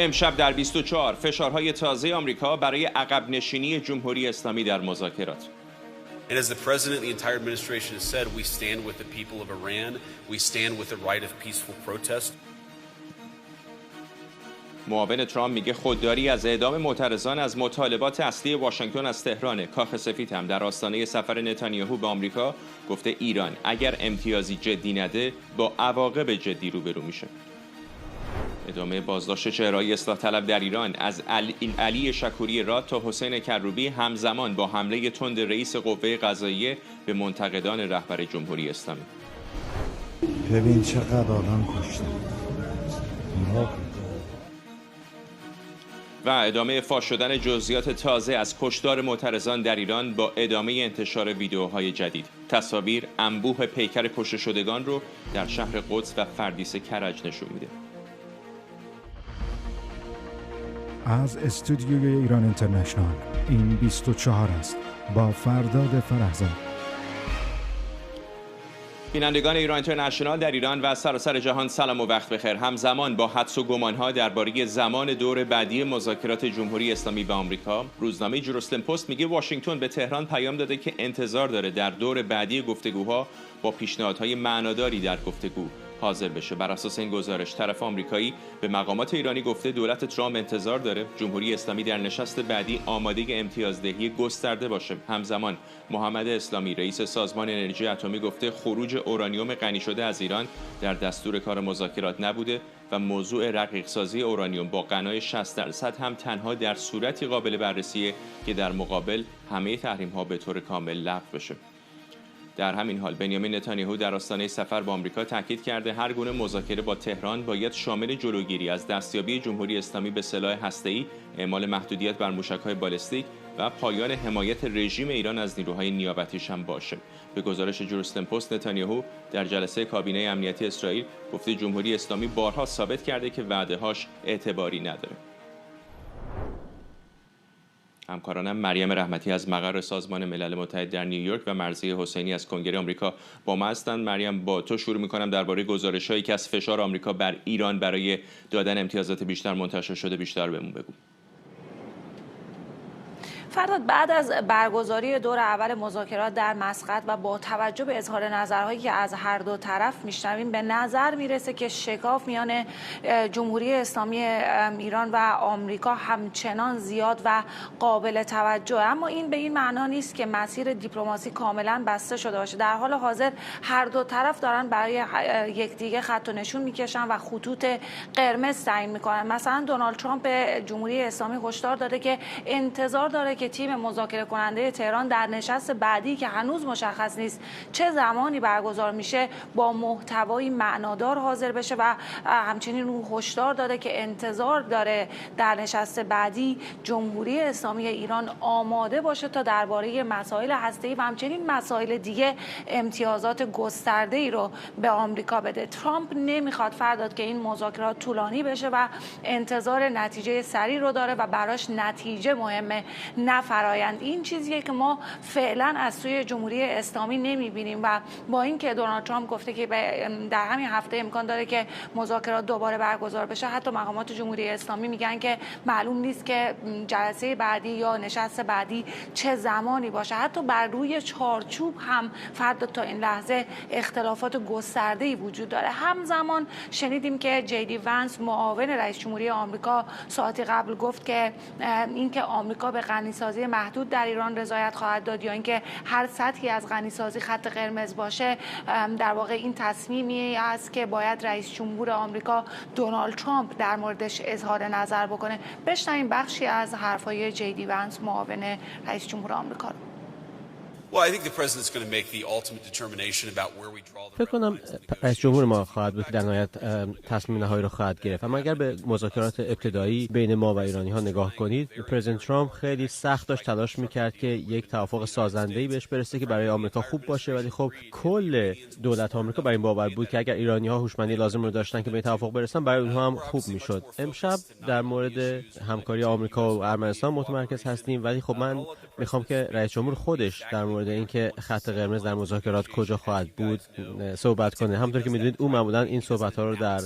امشب در 24 فشارهای تازه آمریکا برای عقب نشینی جمهوری اسلامی در مذاکرات. And as the president, the entire administration has said, we stand with the people of Iran. We stand with the right of peaceful protest. معاون ترامپ میگه خودداری از اعدام معترضان از مطالبات اصلی واشنگتن از تهران. کاخ سفید هم در آستانه سفر نتانیاهو به آمریکا گفته ایران اگر امتیازی جدی نده با عواقب جدی روبرو میشه. ادامه بازداشت چهره‌های اصلاح طلب در ایران از علی شکوری راد تا حسین کروبی همزمان با حمله تند رئیس قوه قضاییه به منتقدان رهبر جمهوری اسلامی. ببین چقدر آدم کشته. و ادامه فاش شدن جزئیات تازه از کشتار معترضان در ایران با ادامه انتشار ویدیوهای جدید. تصاویر انبوه پیکر کشته شدگان رو در شهر قدس و فردیس کرج نشون میده. از استودیوی ایران اینترنشنال این 24 است با فرداد فرهزاد. بینندگان ایران اینترنشنال در ایران و سراسر جهان سلام و وقت بخیر. همزمان با حدس و گمان‌ها درباره زمان دور بعدی مذاکرات جمهوری اسلامی و آمریکا، روزنامه جروسلم پست میگه واشنگتن به تهران پیام داده که انتظار داره در دور بعدی گفتگوها با پیشنهادهای معناداری در گفتگو حاضر بشه. بر اساس این گزارش طرف آمریکایی به مقامات ایرانی گفته دولت ترامپ انتظار داره جمهوری اسلامی در نشست بعدی آماده امتیازدهی گسترده باشه. همزمان محمد اسلامی رئیس سازمان انرژی اتمی گفته خروج اورانیوم غنی شده از ایران در دستور کار مذاکرات نبوده و موضوع رقیق سازی اورانیوم با غنای 60% هم تنها در صورتی قابل بررسیه که در مقابل همه تحریم‌ها به طور کامل لغو بشه. در همین حال بنیامین نتانیاهو در آستانه سفر به آمریکا تاکید کرده هر گونه مذاکره با تهران باید شامل جلوگیری از دستیابی جمهوری اسلامی به سلاح هسته‌ای، اعمال محدودیت بر موشک‌های بالستیک و پایان حمایت رژیم ایران از نیروهای نیابتیش هم باشه. به گزارش جروسلم پست نتانیاهو در جلسه کابینه امنیتی اسرائیل گفته جمهوری اسلامی بارها ثابت کرده که وعده‌هاش اعتباری نداره. همکارانم مریم رحمتی از مقر سازمان ملل متحد در نیویورک و مرضیه حسینی از کنگره آمریکا با ما هستند. مریم، با تو شروع می‌کنم. درباره گزارش‌هایی که از فشار آمریکا بر ایران برای دادن امتیازات بیشتر منتشر شده بیشتر بهمون بگو. فرداد، بعد از برگزاری دور اول مذاکرات در مسقط و با توجه به اظهار نظرهایی که از هر دو طرف میشنویم به نظر میرسه که شکاف میان جمهوری اسلامی ایران و آمریکا همچنان زیاد و قابل توجه، اما این به این معنا نیست که مسیر دیپلماسی کاملا بسته شده باشه. در حال حاضر هر دو طرف دارن برای یکدیگه خط و نشون میکشن و خطوط قرمز تعیین میکنن. مثلا دونالد ترامپ به جمهوری اسلامی هشدار داده که انتظار داره که تیم مذاکره کننده تهران در نشست بعدی که هنوز مشخص نیست چه زمانی برگزار میشه با محتوای معنادار حاضر بشه و همچنین او هشدار داده که انتظار داره در نشست بعدی جمهوری اسلامی ایران آماده باشه تا درباره مسائل هسته‌ای و همچنین مسائل دیگه امتیازات گسترده‌ای رو به آمریکا بده. ترامپ نمیخواد فرداد که این مذاکرات طولانی بشه و انتظار نتیجه سریع رو داره و براش نتیجه مهمه نه فرایند. این چیزیه که ما فعلا از سوی جمهوری اسلامی نمیبینیم و با اینکه دونالد ترامپ گفته که در همین هفته امکان داره که مذاکرات دوباره برگزار بشه، حتی مقامات جمهوری اسلامی میگن که معلوم نیست که جلسه بعدی یا نشست بعدی چه زمانی باشه. حتی بر روی چارچوب هم فردا تا این لحظه اختلافات گسترده‌ای وجود داره. همزمان شنیدیم که جی دی ونس معاون رئیس جمهوری آمریکا ساعتی قبل گفت که اینکه آمریکا به غنیسازی محدود در ایران رضایت خواهد داد یا اینکه هر سطحی از غنیسازی خط قرمز باشه، در واقع این تصمیمی است که باید رئیس جمهور آمریکا دونالد ترامپ در موردش اظهار نظر بکنه. بشنویم بخشی از حرفای جی دی ونس معاون رئیس جمهور آمریکا رو. فکر کنم رئیس جمهور ما خواهد بود که در نهایت تصمیم نهایی رو خواهد گرفت. اما اگر به مذاکرات ابتدایی بین ما و ایرانی ها نگاه کنید، پرزیدنت ترامپ خیلی سخت داشت تلاش میکرد که یک توافق سازنده‌ای بهش برسه که برای آمریکا خوب باشه، ولی خب کل دولت آمریکا بر این باور بود که اگر ایرانی ها هوشمندی لازم رو داشتن که به توافق برسن، برای اونها هم خوب میشد. امشب در مورد همکاری آمریکا و ارمنستان متمرکز هستیم، ولی خب من میخوام که رئیس جمهور خودش در مورد اینکه خط قرمز در مذاکرات کجا خواهد بود صحبت کنه. همونطور که میدونید او معمولا این صحبت‌ها رو در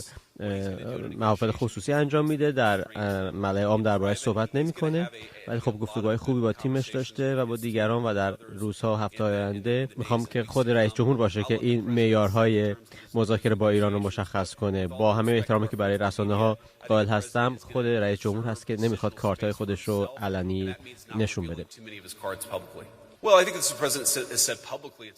محافل خصوصی انجام میده، در ملأ عام درباره‌اش صحبت نمیکنه، ولی خب گفتگوهای خوبی با تیمش داشته و با دیگران و در روزها و هفته‌های آینده میخوام که خود رئیس جمهور باشه که این معیارهای مذاکره با ایران رو مشخص کنه. با همه احترامی که برای رسانه‌ها قائل هستم، خود رئیس جمهور هست که نمیخواد کارت‌های خودش رو علنی نشون بده.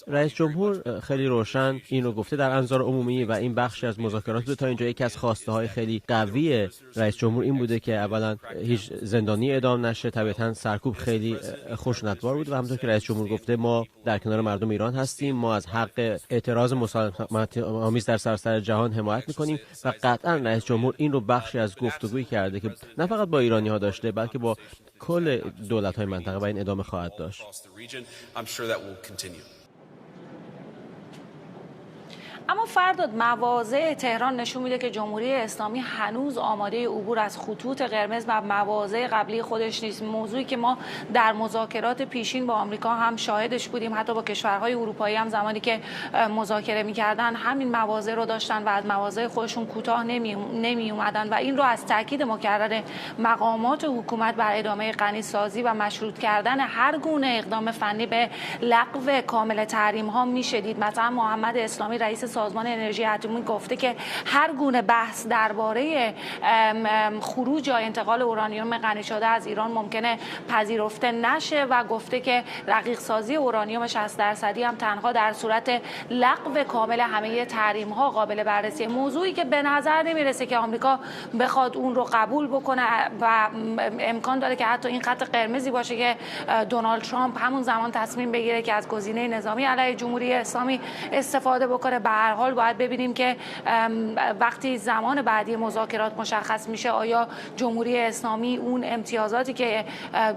رئیس جمهور خیلی روشن این رو گفته در انظار عمومی و این بخشی از مذاکرات بوده. تا اینجا یکی از خواسته های خیلی قوی رئیس جمهور این بوده که اولا هیچ زندانی اعدام نشه، طبیعتا سرکوب خیلی خشونتبار بود و همونطور که رئیس جمهور گفته ما در کنار مردم ایران هستیم، ما از حق اعتراض مسالمت آمیز در سراسر جهان حمایت میکنیم و قطعا رئیس جمهور این رو بخشی از گفتگویی کرده که نه فقط با ایرانی ها داشته بلکه با کل دولت‌های منطقه و این ادامه خواهد داشت. اما فرداد، مواضع تهران نشون میده که جمهوری اسلامی هنوز آماده عبور از خطوط قرمز و مواضع قبلی خودش نیست. موضوعی که ما در مذاکرات پیشین با آمریکا هم شاهدش بودیم، حتی با کشورهای اروپایی هم زمانی که مذاکره میکردن همین مواضع رو داشتن و از مواضع خودشون کوتاه نمی اومدن و این رو از تاکید مکرر مقامات حکومت بر ادامه غنیسازی و مشروط کردن هر گونه اقدام فنی به لغو کامل تحریم ها میشدید. مثلا محمد اسلامی رئیس سازمان انرژی اتمی گفته که هر گونه بحث درباره خروج یا انتقال اورانیوم غنی شده از ایران ممکنه پذیرفته نشه و گفته که رقیق سازی اورانیوم 60% هم تنها در صورت لغو کامل همه تحریم ها قابل بررسی. موضوعی که به نظر نمیرسه که آمریکا بخواد اون رو قبول بکنه و امکان داره که حتی این خط قرمزی باشه که دونالد ترامپ همون زمان تصمیم بگیره که از گزینه نظامی علیه جمهوری اسلامی استفاده بکنه. به هر حال باید ببینیم که وقتی زمان بعدی مذاکرات مشخص میشه آیا جمهوری اسلامی اون امتیازاتی که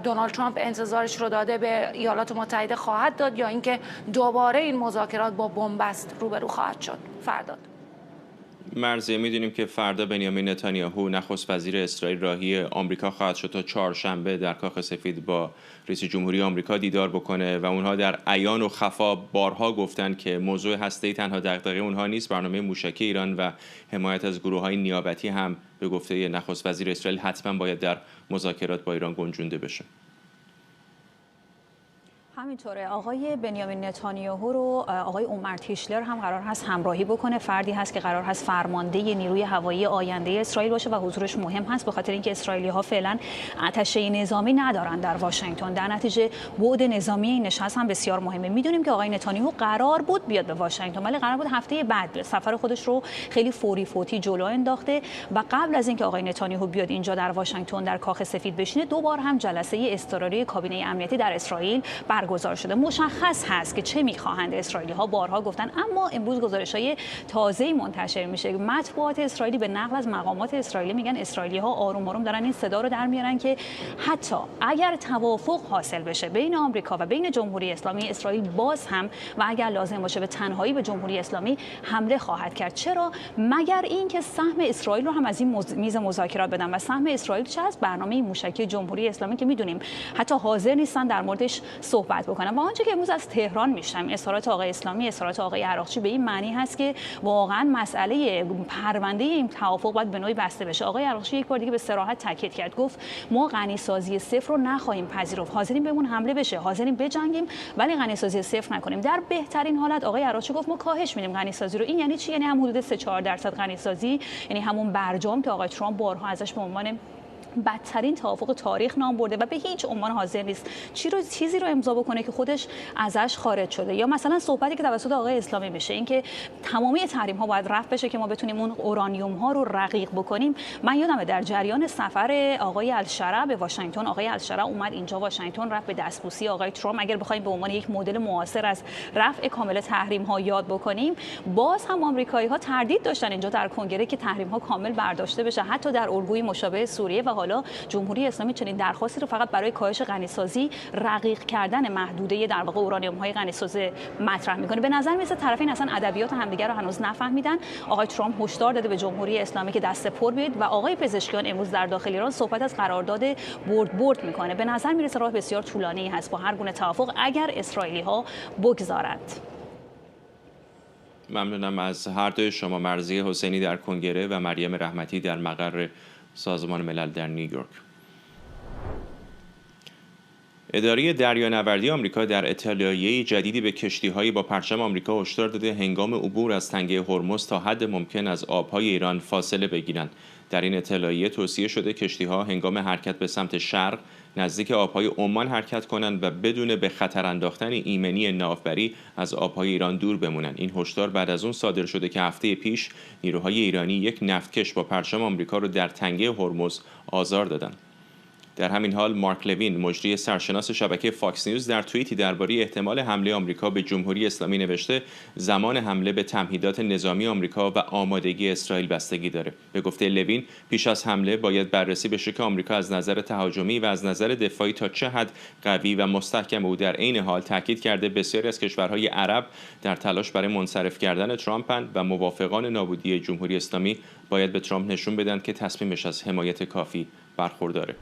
دونالد ترامپ انتظارش رو داده به ایالات متحده خواهد داد یا اینکه دوباره این مذاکرات با بنبست روبرو خواهد شد. فرداد مرزی، میدونیم که فردا بنیامین نتانیاهو نخست وزیر اسرائیل راهی آمریکا خواهد شد تا چهارشنبه در کاخ سفید با رئیس جمهوری آمریکا دیدار بکنه و اونها در عیان و خفا بارها گفتن که موضوع هسته‌ای تنها دغدغه اونها نیست، برنامه موشکی ایران و حمایت از گروه‌های نیابتی هم به گفته نخست وزیر اسرائیل حتما باید در مذاکرات با ایران گنجونده بشه. همینطوره. آقای بنیامین نتانیاهو رو آقای اومر تیشلر هم قرار هست همراهی بکنه. فردی هست که قرار هست فرمانده نیروی هوایی آینده اسرائیل باشه و حضورش مهم هست به خاطر اینکه اسرائیلی‌ها فعلا آتشه نظامی ندارن در واشنگتن. در نتیجه بعد نظامی این نشست هم بسیار مهمه. میدونیم که آقای نتانیاهو قرار بود بیاد به واشنگتن ولی قرار بود هفته بعد سفر خودش رو خیلی فوری فوتی جلو انداخته و قبل از اینکه آقای نتانیاهو بیاد اینجا در واشنگتن در کاخ سفید بشینه دو بار هم جلسه اضطراری کابینه امنیتی در اسرائیل برگزار شده. مشخص هست که چه می‌خواهند اسرائیلی‌ها، بارها گفتن، اما امروز گزارش‌های تازه‌ای منتشر میشه. مطبوعات اسرائیلی به نقل از مقامات اسرائیلی میگن اسرائیلی‌ها آروم آروم دارن این صدا رو در میارن که حتی اگر توافق حاصل بشه بین آمریکا و بین جمهوری اسلامی، اسرائیل باز هم و اگر لازم باشه به تنهایی به جمهوری اسلامی حمله خواهد کرد. چرا؟ مگر اینکه سهم اسرائیل رو هم از این میز مذاکرات بدن و سهم اسرائیل چه از برنامه موشکی جمهوری اسلامی که میدونیم حتی حاضر نیستن در موردش صحبت بکنن. و آنچه که امروز از تهران میشنم اظهارات آقای اسلامی، اظهارات آقای عراقچی به این معنی هست که واقعا مسئله پرونده این توافق باید به نوعی بسته بشه. آقای عراقچی یک بار دیگه به صراحت تاکید کرد، گفت ما غنیسازی صفر رو نخواهیم پذیرفت، حاضریم بهمون حمله بشه، حاضریم بجنگیم ولی غنیسازی صفر نکنیم. در بهترین حالت آقای عراقچی گفت ما کاهش میدیم غنیسازی رو. این یعنی چی؟ یعنی هم حدود 3-4% غنیسازی، یعنی همون برجام که آقای ترامپ بارها ازش به عنوان بدترین توافق تاریخ نام برده و به هیچ عنوان حاضر نیست چیزی رو امضا بکنه که خودش ازش خارج شده. یا مثلا صحبتی که توسط آقای اسلامی بشه اینکه تمامی تحریم ها باید رفع بشه که ما بتونیم اون اورانیوم ها رو رقیق بکنیم. من یادمه در جریان سفر آقای الشرع به واشنگتن، آقای الشرع اومد اینجا واشنگتن، رفت به دستبوسی آقای ترامپ. اگر بخوایم به عنوان یک مدل معاصر از رفع کامل تحریم ها یاد بکنیم، باز هم آمریکایی ها تردید داشتن اینجا در کنگره که تحریم ها کامل برداشته بشه. حتی در الگوی مشابه سوریه و حالا جمهوری اسلامی چنین درخواستی رو فقط برای کاهش غنیسازی، رقیق کردن محدوده در واقع اورانیوم های غنیسازی مطرح میکنه. به نظر میاد طرفین اصلا ادبیات همدیگه رو هنوز نفهمیدن. آقای ترامپ هشدار داده به جمهوری اسلامی که دست پر بیاد و آقای پزشکیان امروز در داخل ایران صحبت از قرارداد برد میکنه. به نظر میرسه راه بسیار طولانی هست با هر گونه توافق اگر اسرائیلی ها بگذارند. ممنونم از هر دوی شما، مرضیه حسینی در کنگره و مریم رحمتی در مقر سازمان ملل در نیویورک. اداره دریانوردی آمریکا در اطلاعیه جدیدی به کشتی‌هایی با پرچم آمریکا هشدار داده هنگام عبور از تنگه هرمز تا حد ممکن از آب‌های ایران فاصله بگیرند. در این اطلاعیه توصیه شده کشتی‌ها هنگام حرکت به سمت شرق نزدیک آب‌های عمان حرکت کنند و بدون به خطر انداختن ایمنی ناوبری از آب‌های ایران دور بمونند. این هشدار بعد از اون صادر شده که هفته پیش نیروهای ایرانی یک نفتکش با پرچم آمریکا رو در تنگه هرمز آزار دادند. در همین حال مارک لوین، مجری سرشناس شبکه فاکس نیوز، در توییتی درباره احتمال حمله آمریکا به جمهوری اسلامی نوشته زمان حمله به تمهیدات نظامی آمریکا و آمادگی اسرائیل بستگی داره. به گفته لوین، پیش از حمله باید بررسی بشه که آمریکا از نظر تهاجمی و از نظر دفاعی تا چه حد قوی و مستحکم او. در عین حال تاکید کرده بسیاری از کشورهای عرب در تلاش برای منصرف کردن ترامپند و موافقان نابودی جمهوری اسلامی باید به ترامپ نشون بدن که تصمیمش از حمایت کافی برخورداره.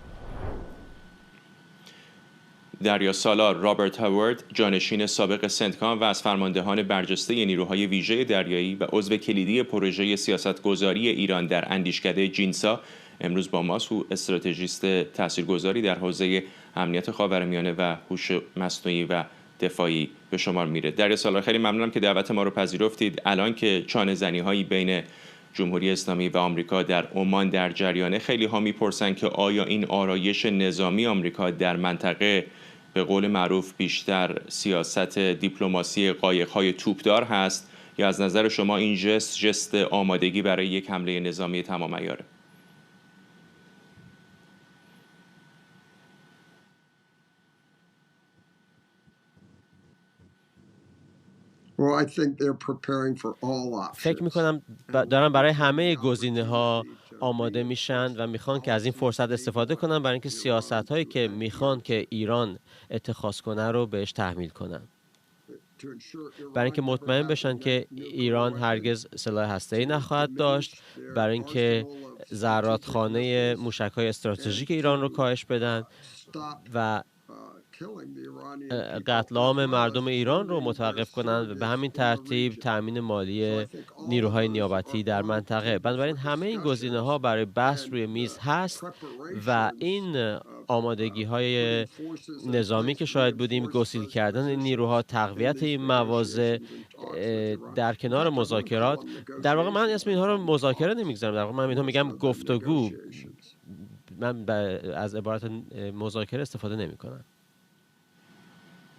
دریا سالار رابرت هاورد، جانشین سابق سنتکام و از فرماندهان برجسته نیروهای ویژه دریایی و عضو کلیدی پروژه سیاستگذاری ایران در اندیشکده جینسا، امروز با ماست. او استراتژیست تاثیرگذاری در حوزه امنیت خاورمیانه و هوش مصنوعی و دفاعی به شمار میره. دریا سالار، خیلی ممنونم که دعوت ما رو پذیرفتید. الان که چانه زنی هایی بین جمهوری اسلامی و آمریکا در عمان در جریانه، خیلی ها میپرسن که آیا این آرایش نظامی آمریکا در منطقه به قول معروف بیشتر سیاست دیپلماسی قایق‌های توپدار هست یا از نظر شما این جست آمادگی برای یک حمله نظامی تمام عیاره؟ فکر میکنم دارن برای همه گزینه‌ها آماده میشن و میخوان که از این فرصت استفاده کنن برای اینکه سیاست‌هایی که میخوان که ایران اتخاذ کنه رو بهش تحمیل کنن، برای اینکه مطمئن بشن که ایران هرگز سلاح هسته‌ای نخواهد داشت، برای اینکه زرادخانه موشک‌های استراتژیک ایران رو کاهش بدن و قتل عام مردم ایران رو متوقف کنند و به همین ترتیب تأمین مالی نیروهای نیابتی در منطقه. بنابراین همه این گزینه‌ها برای بحث روی میز هست و این آمادگی‌های نظامی که شاهد بودیم، گسیل کردن نیروها، تقویت این مواضع در کنار مذاکرات، در واقع من اسم اینها رو مذاکره نمیگذارم، در واقع من اینها میگم گفتگو. من از عبارت مذاکره استفاده نمی‌کنم.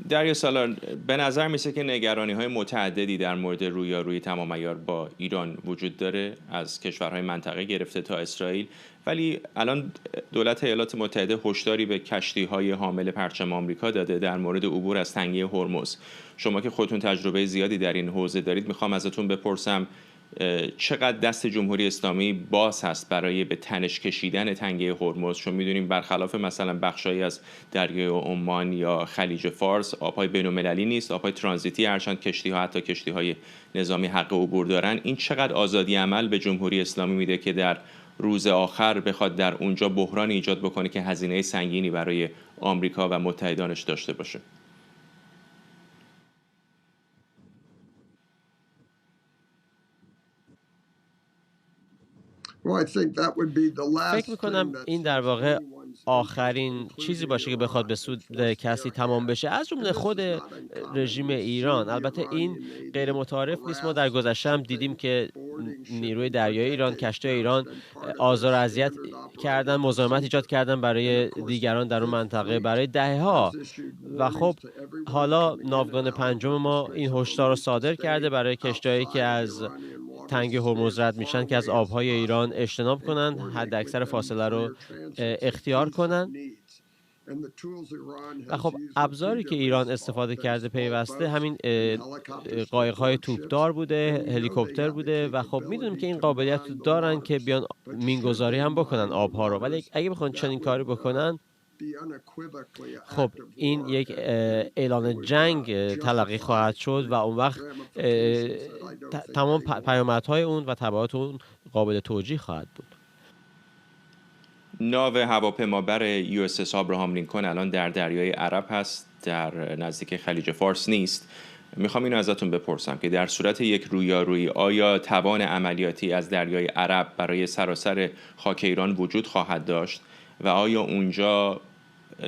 دریا سالار، به نظر میسه که نگرانی‌های متعددی در مورد رویارویی تمام عیار با ایران وجود داره، از کشورهای منطقه گرفته تا اسرائیل، ولی الان دولت ایالات متحده هشداری به کشتی‌های حامل پرچم آمریکا داده در مورد عبور از تنگه هرمز. شما که خودتون تجربه زیادی در این حوزه دارید، میخوام ازتون بپرسم چقدر دست جمهوری اسلامی باز هست برای به تنش کشیدن تنگه هرمز؟ چون میدونیم برخلاف مثلا بخشایی از دریای عمان یا خلیج فارس، آبهای بین‌المللی نیست، آبهای ترانزیتی، هرچند کشتی‌ها حتی کشتی‌های نظامی حق عبور دارن. این چقدر آزادی عمل به جمهوری اسلامی میده که در روز آخر بخواد در اونجا بحران ایجاد بکنه که هزینه سنگینی برای آمریکا و متحدانش داشته باشه؟ فکر میکنم این در واقع آخرین چیزی باشه که بخواد به سود کسی تمام بشه، از جمله خود رژیم ایران. البته این غیر متعارف نیست، ما در گذشته هم دیدیم که نیروی دریایی ایران، کشتی ایران آزار و اذیت کردن، مزاحمت ایجاد کردن برای دیگران در اون منطقه برای دهه‌ها. و خب حالا ناوگان پنجم ما این هشدار رو صادر کرده برای کشتی‌هایی که از تنگ هرمز رد میشن که از آبهای ایران اجتناب کنند، حد اکثر فاصله رو اختیار کنند. و خب ابزاری که ایران استفاده کرده پیوسته همین قایق‌های توپدار بوده، هلیکوپتر بوده و خب میدونیم که این قابلیت دارن که بیان مینگذاری هم بکنن آبها رو، ولی اگه بخوان چنین کاری بکنن خب این یک اعلان جنگ تلقی خواهد شد و اون وقت تمام پیامدهای اون و تبعات اون قابل توجیه خواهد بود. ناو هواپیمابر USS آبراهام لینکن الان در دریای عرب هست، در نزدیک خلیج فارس نیست. میخوام اینو ازتون بپرسم که در صورت یک رویارویی آیا توان عملیاتی از دریای عرب برای سراسر خاک ایران وجود خواهد داشت و آیا اونجا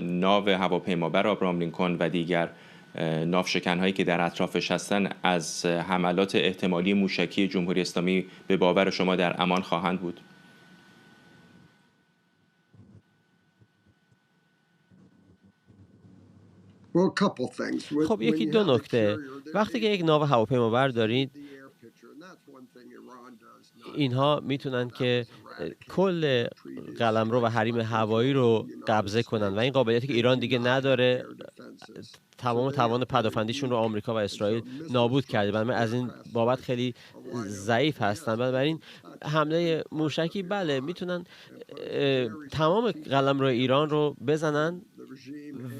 ناو هواپیمابر آبراهام لینکلن و دیگر ناوشکن‌هایی که در اطرافش هستن از حملات احتمالی موشکی جمهوری اسلامی به باور شما در امان خواهند بود؟ خب یکی دو نکته. وقتی که یک ناو هواپیمابر دارید، اینها میتونن که کل قلمرو و حریم هوایی رو قبضه کنن و این قابلیتی که ایران دیگه نداره، تمام توان پدافندیشون رو آمریکا و اسرائیل نابود کرده. بنابراین از این بابت خیلی ضعیف هستن. بنابراین حمله موشکی بله میتونن تمام قلمرو ایران رو بزنن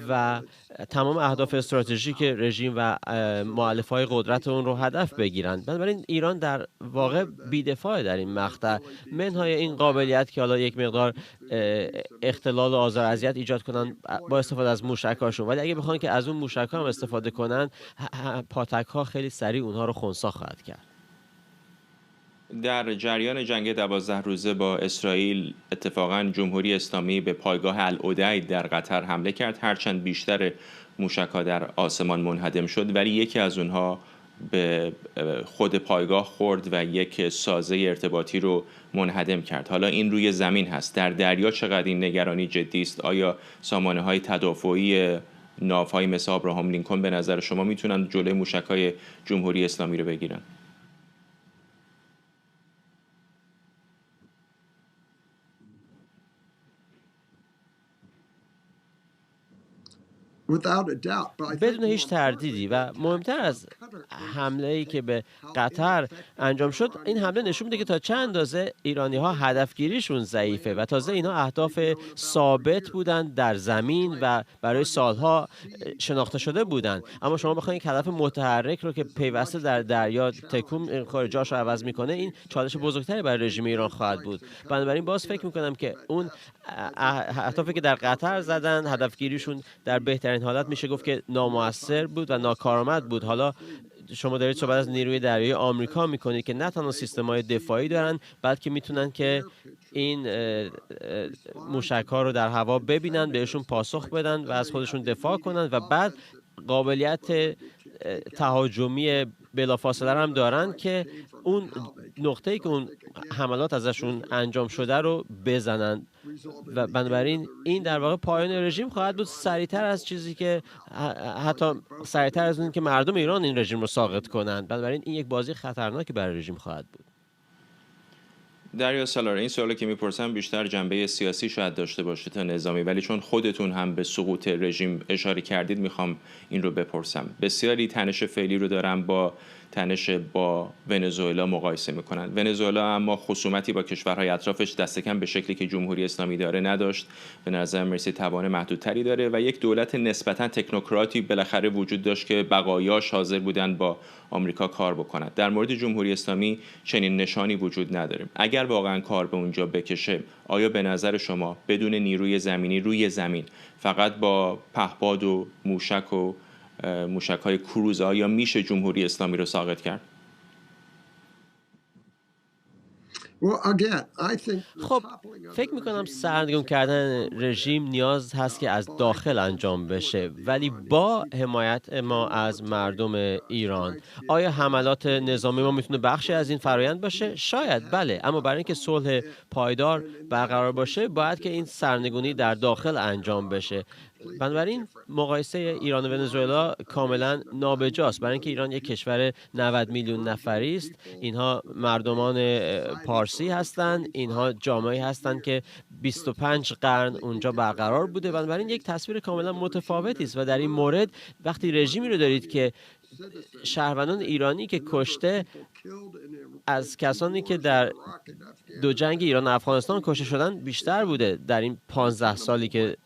و تمام اهداف استراتژیک رژیم و مؤلفه‌های قدرت اون رو هدف بگیرن. بنابراین ایران در واقع بی‌دفاع در این مقطع، منهای این قابلیت که حالا یک مقدار اختلال و آزار اذیت ایجاد کنن با استفاده از موشک‌هاشون، ولی اگه بخوان که از اون موشک‌ها هم استفاده کنن، پاتک‌ها خیلی سریع اونها رو خنثی خواهد کرد. در جریان جنگ 12 روزه با اسرائیل اتفاقاً جمهوری اسلامی به پایگاه العدید در قطر حمله کرد، هرچند بیشتر موشک‌ها در آسمان منهدم شد، ولی یکی از اونها به خود پایگاه خورد و یک سازه ارتباطی رو منهدم کرد. حالا این روی زمین هست. در دریا چقدر این نگرانی جدی است؟ آیا سامانه‌های تدافعی ناوهای مثل آبراهام لینکلن به نظر شما میتونن جلوی موشک‌های جمهوری اسلامی رو بگیرن؟ بدون هیچ تردیدی و مهمتر از حمله‌ای که به قطر انجام شد، این حمله نشون میده که تا چند اندازه ایرانی‌ها هدفگیریشون ضعیفه و تازه اینا اهداف ثابت بودن در زمین و برای سالها شناخته شده بودن. اما شما بخواید یک هدف متحرک رو که پیوسته در دریا تکون جاش رو عوض میکنه، این چالش بزرگتری برای رژیم ایران خواهد بود. بنابراین باز فکر میکنم که اون اهدافی که در قطر زدن، هدفگیریشون در بهترین حالت میشه گفت که نامؤثر بود و ناکارآمد بود. حالا شما دارید صحبت از نیروی دریایی آمریکا میکنید که نه تنها سیستم‌های دفاعی دارن، بلکه میتونن که این موشک‌ها رو در هوا ببینن، بهشون پاسخ بدن و از خودشون دفاع کنن و بعد قابلیت تهاجمی بلافاصله هم دارن که اون نقطه‌ای که اون حملات ازشون انجام شده رو بزنن و بنابراین این در واقع پایان رژیم خواهد بود، سریعتر از چیزی که حتی سریعتر از اون که مردم ایران این رژیم رو ساقط کنند. بنابراین این یک بازی خطرناکی برای رژیم خواهد بود. دریا سالار، این سوالی که میپرسم بیشتر جنبه سیاسی شاید داشته باشه تا نظامی، ولی چون خودتون هم به سقوط رژیم اشاره کردید میخوام این رو بپرسم. بسیاری تنش فعلی رو دارن با تنش با ونزوئلا مقایسه میکنن. ونزوئلا اما خصومتی با کشورهای اطرافش دست کم به شکلی که جمهوری اسلامی داره نداشت. به نظر میرسه توان محدودتری داره و یک دولت نسبتا تکنوکراتی بالاخره وجود داشت که بقایاش حاضر بودن با آمریکا کار بکنند. در مورد جمهوری اسلامی چنین نشانی وجود نداره. اگر واقعا کار به اونجا بکشه، آیا به نظر شما بدون نیروی زمینی روی زمین، فقط با پهپاد و موشک‌های کروز، آیا میشه جمهوری اسلامی رو ساقط کرد؟ خب فکر میکنم سرنگون کردن رژیم نیاز هست که از داخل انجام بشه، ولی با حمایت ما از مردم ایران. آیا حملات نظامی ما میتونه بخشی از این فرایند باشه؟ شاید بله، اما برای اینکه صلح پایدار برقرار باشه باید که این سرنگونی در داخل انجام بشه. بنابراین مقایسه ایران و ونزوئلا کاملا نابجاست، برای اینکه ایران یک کشور 90 میلیون نفری است. اینها مردمان پارسی هستند، اینها جامعه‌ای هستند که 25 قرن اونجا برقرار بوده. بنابراین یک تصویر کاملا متفاوتی است و در این مورد وقتی رژیمی رو دارید که شهروندان ایرانی که کشته از کسانی که در دو جنگ ایران و افغانستان کشته شدن بیشتر بوده در این 15 سالی که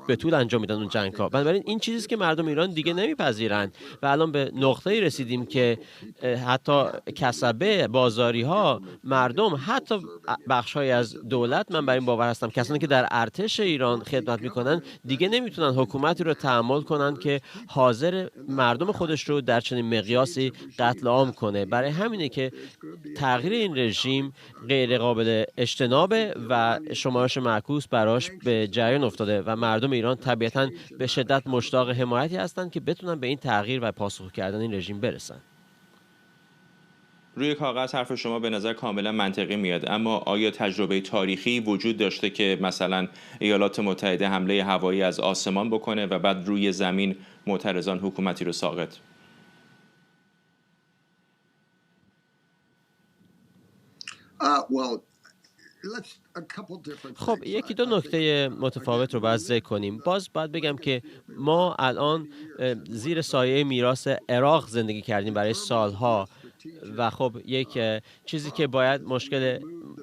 به طول انجام میدن اون جنگ‌ها. بنابراین این چیزی که مردم ایران دیگه نمیپذیرند و الان به نقطه‌ای رسیدیم که حتی کسبه، بازاری‌ها، مردم، حتی بخش‌های از دولت، من بر این باور هستم کسانی که در ارتش ایران خدمت میکنن دیگه نمیتونن حکومتی رو تحمل کنن که حاضر مردم خودش رو در چنین مقیاسی قتل عام کنه. برای همینه که تغییر این رژیم غیر قابل اجتنابه و شمارش معکوس براش به جریان افتاده و مردم ایران طبیعتاً به شدت مشتاق حمایتی هستند که بتونن به این تغییر و پاسخ کردن این رژیم برسن. روی کاغذ حرف شما به نظر کاملا منطقی میاد، اما آیا تجربه تاریخی وجود داشته که مثلا ایالات متحده حمله هوایی از آسمان بکنه و بعد روی زمین معترضان حکومتی رو ساقط؟ خب یکی دو نکته متفاوت رو باید ذکر کنیم. باید بگم که ما الان زیر سایه میراث عراق زندگی کردیم برای سالها و خب یک چیزی که باید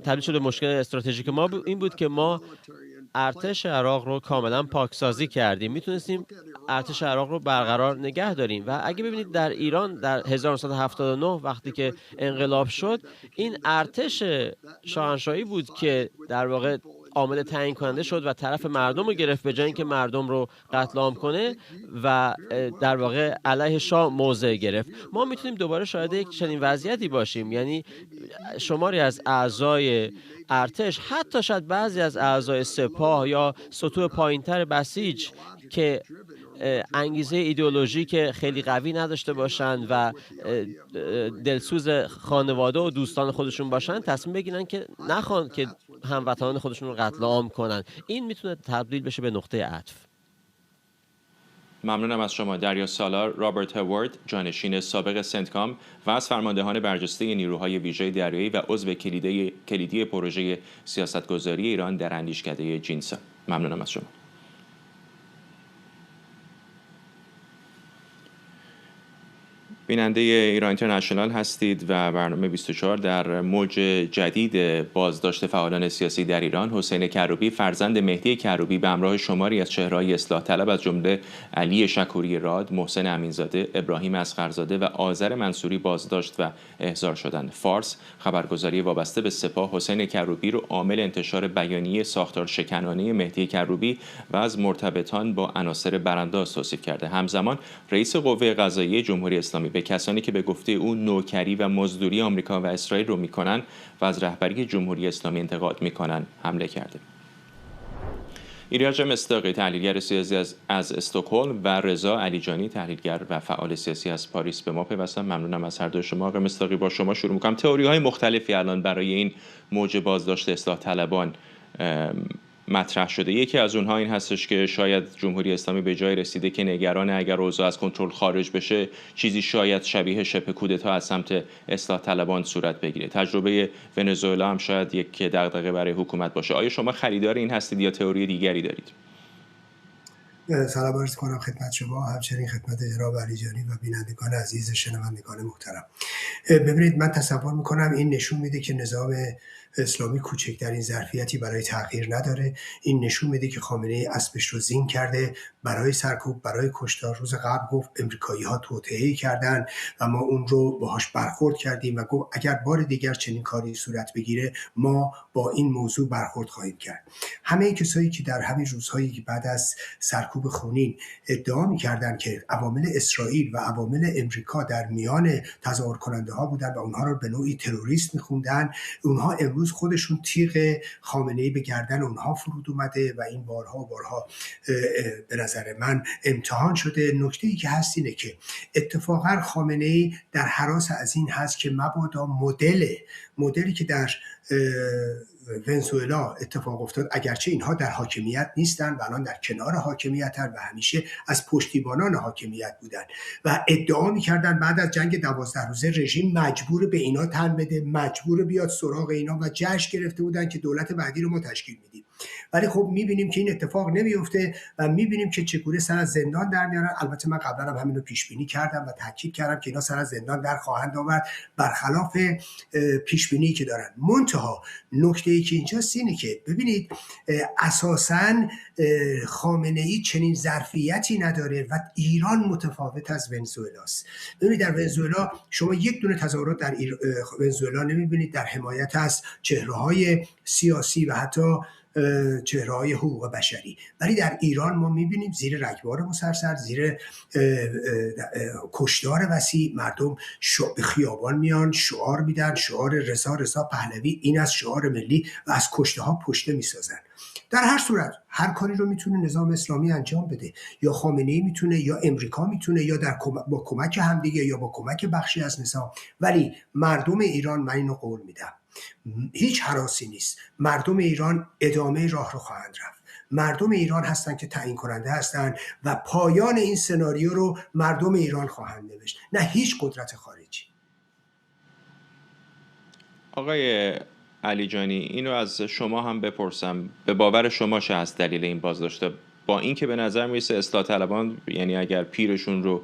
تبدیل شده مشکل استراتژیک ما این بود که ما ارتش عراق رو کاملا پاکسازی کردیم. میتونستیم ارتش عراق رو برقرار نگه داریم و اگه ببینید در ایران در 1979 وقتی که انقلاب شد، این ارتش شاهنشاهی بود که در واقع عامل تعیین کننده شد و طرف مردم رو گرفت به جای اینکه مردم رو قتل عام کنه و در واقع علیه شاه موضع گرفت. ما میتونیم دوباره شاهد یک چنین وضعیتی باشیم، یعنی شماری از اعضای ارتش، حتی شاید بعضی از اعضای سپاه یا سطوح پایینتر بسیج که انگیزه ایدئولوژیک خیلی قوی نداشته باشند و دلسوز خانواده و دوستان خودشون باشن، تصمیم بگیرن که نخوان که هموطنان خودشون رو قتل عام کنن. این میتونه تبدیل بشه به نقطه عطف. ممنونم از شما. دریا سالار، رابرت هوارد، جانشین سابق سنتکام و از فرماندهان برجسته نیروهای ویژه دریایی و عضو کلیدی پروژه سیاستگذاری ایران در اندیشکده جینسا. ممنونم از شما. بیننده ایران اینترنشنال هستید و برنامه 24 در موج جدید بازداشت فعالان سیاسی در ایران. حسین کروبی فرزند مهدی کروبی به همراه شماری از چهره‌های اصلاح طلب از جمله علی شکوری راد، محسن امینزاده، ابراهیم اصغرزاده و آذر منصوری بازداشت و احضار شدند. فارس خبرگزاری وابسته به سپاه حسین کروبی رو عامل انتشار بیانیه ساختار شکنانه مهدی کروبی و از مرتبطان با عناصر برانداز توصیف کرده. همزمان رئیس قوه قضاییه جمهوری اسلامی به کسانی که به گفته او نوکری و مزدوری آمریکا و اسرائیل رو میکنن و از رهبری جمهوری اسلامی انتقاد میکنن حمله کرده. ایرج مصداقی تحلیلگر سیاسی از استکهلم و رضا علیجانی تحلیلگر و فعال سیاسی از پاریس به ما پیوستن. ممنونم از هر دو شما. آقای مصداقی با شما شروع میکنم. تئوری‌های مختلفی الان برای این موج بازداشت اصلاح طلبان مطرح شده. یکی از اونها این هستش که شاید جمهوری اسلامی به جای رسیده که نگران اگر اوضاع از کنترل خارج بشه چیزی شاید شبیه شبه کودتا از سمت اصلاح طلبان صورت بگیره. تجربه ونزوئلا هم شاید یک دغدغه برای حکومت باشه. آیا شما خریدار این هستید یا تئوری دیگری دارید؟ سلام عرض کنم خدمت شما، همچنین خدمت جناب علیجانی و بینندگان عزیز شنوندگان محترم. ببینید، من تصور میکنم این نشون میده که نظام اسلامی کوچکترین ظرفیتی برای تغییر نداره. این نشون میده که خامنه‌ای اسبش رو زین کرده برای سرکوب، برای کشتار. روز قبل گفت امریکایی‌ها توطئه کردن و ما اون رو باهاش برخورد کردیم و گفت اگر بار دیگر چنین کاری صورت بگیره ما با این موضوع برخورد خواهیم کرد. همه کسایی که در همین روزهایی که بعد از سرکوب خونین ادعا می‌کردند که عوامل اسرائیل و عوامل امریکا در میان تظاهر کننده ها بودن و اونها رو به نوعی تروریست می‌خوندن، اونها امروز خودشون تیغ خامنه‌ای به گردن اونها فرود اومده و این بارها به نظر من امتحان شده. نکته‌ای که هست اینه که اتفاقا خامنه‌ای در هراس از این هست که مبادا مدلی که در ونزوئلا اتفاق افتاد، اگرچه اینها در حاکمیت نیستن و الان در کنار حاکمیتن و همیشه از پشتیبانان حاکمیت بودن و ادعا می‌کردن بعد از جنگ 12 روزه رژیم مجبور به اینا تن بده، مجبور بیاد سراغ اینا و جشن گرفته بودن که دولت بعدی رو ما تشکیل میدیم. ولی خب میبینیم که این اتفاق نمیفته و میبینیم که چگونه سر از زندان در میارن. البته من قبلا هم همین رو پیش بینی کردم و تاکید کردم که اینا سر از زندان در خواهند آورد، برخلاف پیش بینی که دارن. منتها نکته ای که اینجاست اینه که ببینید اساساً خامنه‌ای چنین ظرفیتی نداره و ایران متفاوت از ونزوئلاست. ببینید در ونزوئلا شما یک دونه تظاهرات در ونزوئلا نمیبینید در حمایت از چهره‌های سیاسی و حتی چهره‌های حقوق بشری، ولی در ایران ما می‌بینیم زیر رگبار مسلسل، زیر کشتار وسیع، مردم به خیابان میان، شعار میدن، شعار رضا پهلوی، این از شعار ملی و از کشته ها پشته میسازن. در هر صورت هر کاری رو میتونه نظام اسلامی انجام بده، یا خامنه‌ای میتونه، یا امریکا میتونه، یا با کمک همدیگه، یا با کمک بخشی از نظام. ولی مردم ایران، من اینو قول میدم، هیچ هراسی نیست، مردم ایران ادامه راه رو خواهند رفت. مردم ایران هستن که تعیین کننده هستن و پایان این سناریو رو مردم ایران خواهند نوشت، نه هیچ قدرت خارجی. آقای علیجانی، اینو از شما هم بپرسم، به باور شما چه هست دلیل این بازداشت؟ با اینکه به نظر میرسه اصلاح طلبان، یعنی اگر پیرشون رو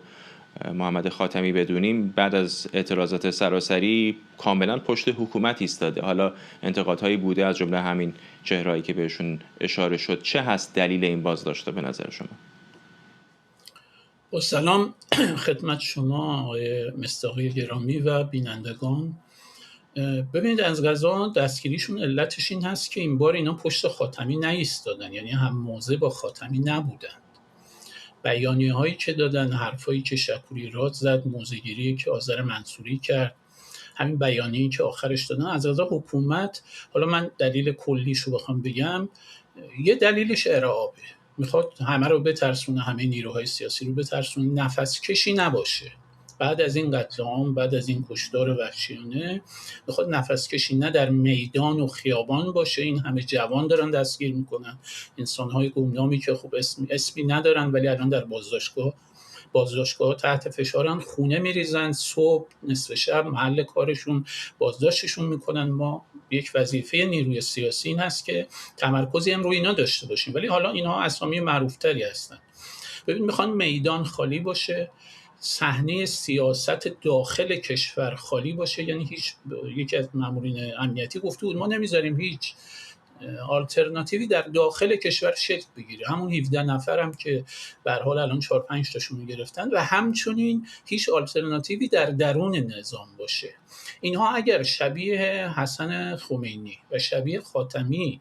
محمد خاتمی بدونیم، بعد از اعتراضات سراسری کاملا پشت حکومت ایستاده. حالا انتقادهایی بوده از جمله همین چهرهایی که بهشون اشاره شد. چه هست دلیل این بازداشت به نظر شما؟ با سلام خدمت شما آقای مصداقی گرامی و بینندگان. ببینید از قضا دستگیریشون علتش این هست که این بار اینا پشت خاتمی نایستادن، یعنی هم موضع با خاتمی نبودن. بیانیه هایی که دادن، حرفایی که شکوری راد زد، موضع‌گیری که آذر منصوری کرد، همین بیانیه‌ای که آخرش دادن، از قضا حکومت، حالا من دلیل کلیشو بخوام بگم، یه دلیلش ارعابه، میخواد همه رو بترسونه، همه نیروهای سیاسی رو بترسونه، نفس کشی نباشه. بعد از این قتل عام، بعد از این کشتار وحشیانه، میخواد نفس کشی نه در میدان و خیابان باشه. این همه جوان دارن دستگیر میکنن، انسان‌های گمنامی که خب اسمی ندارن ولی الان در بازداشتگاه تحت فشارن، خونه میریزن، صبح نصف شب محل کارشون بازداشتشون میکنن. ما یک وظیفه نیروی سیاسی این هست که تمرکزی هم روی اینا داشته باشیم، ولی حالا اینها اسامی معروفتری هستن. ببین میخوان میدان خالی باشه، صحنه سیاست داخل کشور خالی باشه. یعنی یکی از مامورین امنیتی گفته بود ما نمیذاریم هیچ آلترناتیوی در داخل کشور شکل بگیره. همون 17 نفر هم که به هر حال الان 4-5 تاشون گرفتن، و همچنین هیچ آلترناتیوی در درون نظام باشه. اینها اگر شبیه حسن خمینی و شبیه خاتمی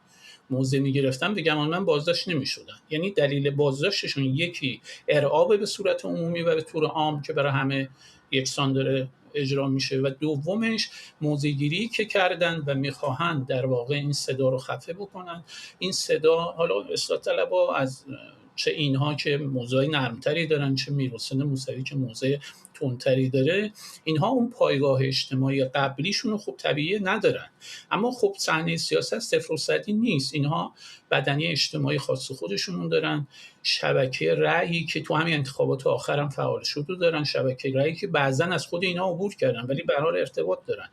موضع می‌گرفتن، به گمان من بازداشت نمی‌شدن. یعنی دلیل بازداشتشون یکی ارعاب به صورت عمومی و به طور عام که برای همه یکسان داره اجرا میشه، و دومش موضع‌گیری که کردن و می‌خواهند در واقع این صدا رو خفه بکنن. این صدا، حالا اصلاح طلبها از چه اینها که موضوعی نرمتری دارن، چه میرحسین موسوی که موضوع تندتری داره، اینها اون پایگاه اجتماعی قبلیشون رو خب طبیعی ندارن. اما خب صحنه سیاست صفر و صدی نیست. اینها بدنی اجتماعی خاص خودشون دارن، شبکه رأیی که تو همین انتخابات آخرام فعال شد دارن، شبکه رأیی که بعضن از خود اینا عبور کردن ولی به هر حال ارتباط دارن،